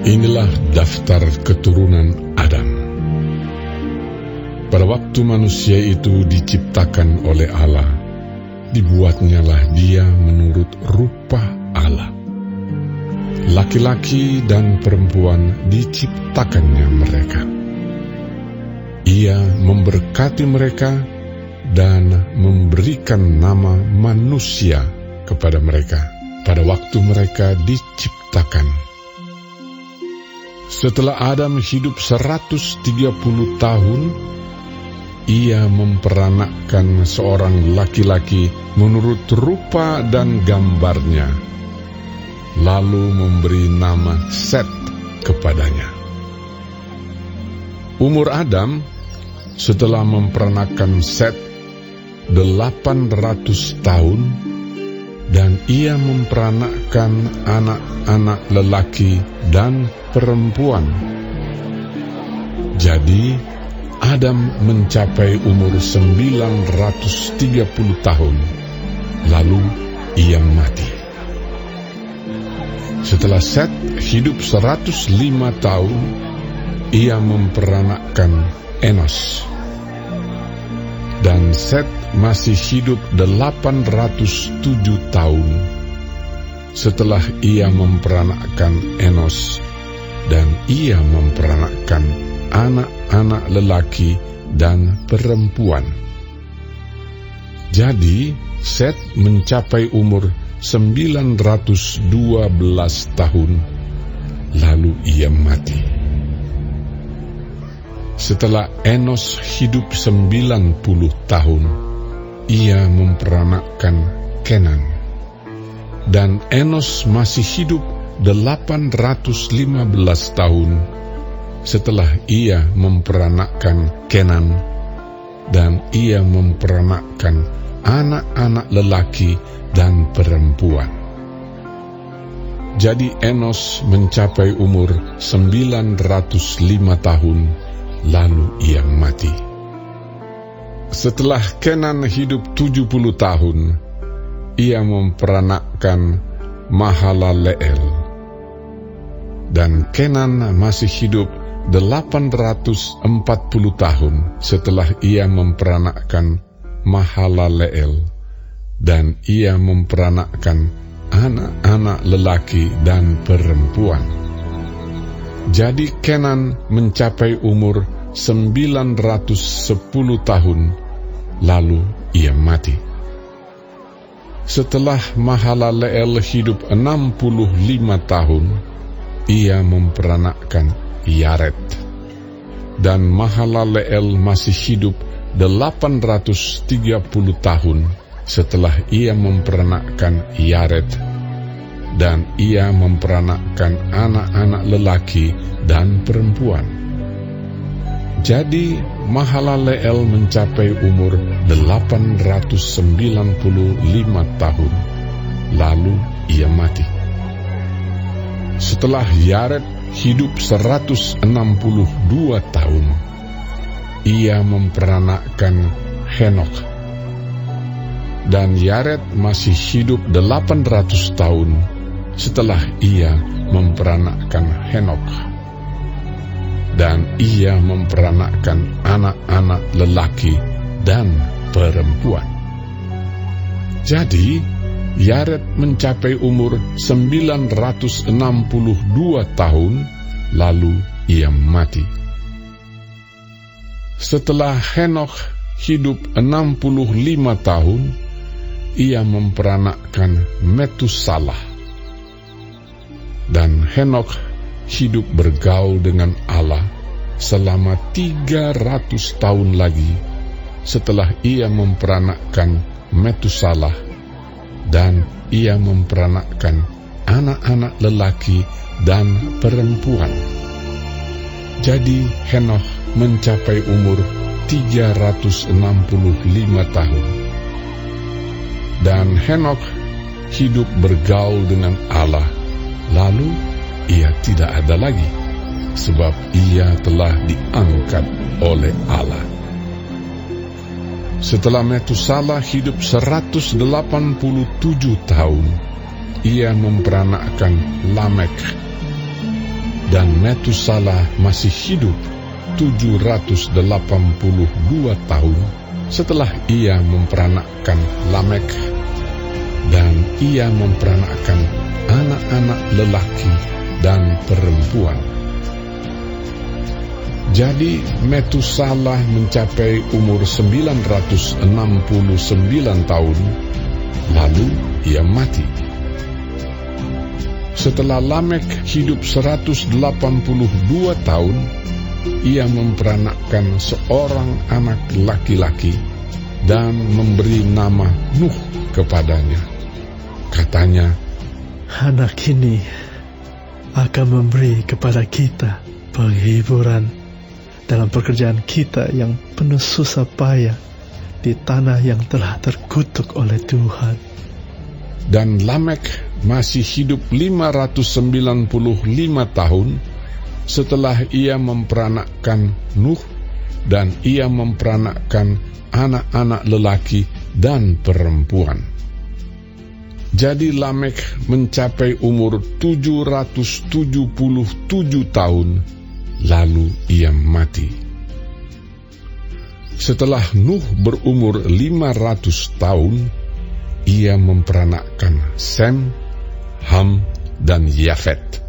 Inilah daftar keturunan Adam. Pada waktu manusia itu diciptakan oleh Allah, dibuatnyalah dia menurut rupa Allah. Laki-laki dan perempuan diciptakannya mereka. Ia memberkati mereka dan memberikan nama manusia kepada mereka pada waktu mereka diciptakan. Setelah Adam hidup 130 tahun, ia memperanakkan seorang laki-laki menurut rupa dan gambarnya, lalu memberi nama Set kepadanya. Umur Adam setelah memperanakkan Set 800 tahun, dan ia memperanakkan anak-anak lelaki dan perempuan. Jadi Adam mencapai umur 930 tahun, lalu ia mati. Setelah Set hidup 105 tahun, ia memperanakkan Enos. Dan Set masih hidup 807 tahun setelah ia memperanakkan Enos, dan ia memperanakkan anak-anak lelaki dan perempuan. Jadi Set mencapai umur 912 tahun, lalu ia mati. Setelah Enos hidup 90 tahun, ia memperanakkan Kenan. Dan Enos masih hidup 815 tahun setelah ia memperanakkan Kenan, dan ia memperanakkan anak-anak lelaki dan perempuan. Jadi Enos mencapai umur 905 tahun, lalu ia mati. Setelah Kenan hidup 70 tahun, ia memperanakkan Mahalaleel. Dan Kenan masih hidup 840 tahun setelah ia memperanakkan Mahalaleel, dan ia memperanakkan anak-anak lelaki dan perempuan. Jadi Kenan mencapai umur 910 tahun, lalu ia mati. Setelah Mahalaleel hidup 65 tahun, ia memperanakkan Yared. Dan Mahalaleel masih hidup 830 tahun setelah ia memperanakkan Yared, dan ia memperanakkan anak-anak lelaki dan perempuan. Jadi Mahalaleel mencapai umur 895 tahun, lalu ia mati. Setelah Yared hidup 162 tahun, ia memperanakkan Henok. Dan Yared masih hidup 800 tahun setelah ia memperanakkan Henok. Dan ia memperanakkan anak-anak lelaki dan perempuan. Jadi Yared mencapai umur 962 tahun, lalu ia mati. Setelah Henok hidup 65 tahun, ia memperanakkan Metusalah. Dan Henok hidup bergaul dengan Allah selama 300 tahun lagi setelah ia memperanakkan Metusalah, dan ia memperanakkan anak-anak lelaki dan perempuan. Jadi Henok mencapai umur 365 tahun. Dan Henok hidup bergaul dengan Allah, lalu ia tidak ada lagi, sebab ia telah diangkat oleh Allah. Setelah Metusalah hidup 187 tahun, ia memperanakkan Lamek. Dan Metusalah masih hidup 782 tahun setelah ia memperanakkan Lamek, dan ia memperanakkan anak-anak lelaki dan perempuan. Jadi Metusalah mencapai umur 969 tahun, lalu ia mati. Setelah Lamek hidup 182 tahun, ia memperanakkan seorang anak laki-laki dan memberi nama Nuh kepadanya. Katanya, anak ini akan memberi kepada kita penghiburan dalam pekerjaan kita yang penuh susah payah di tanah yang telah terkutuk oleh Tuhan. Dan Lamek masih hidup 595 tahun setelah ia memperanakkan Nuh, dan ia memperanakkan anak-anak lelaki dan perempuan. Jadi Lamek mencapai umur 777 tahun, lalu ia mati. Setelah Nuh berumur 500 tahun, ia memperanakkan Sem, Ham, dan Yafet.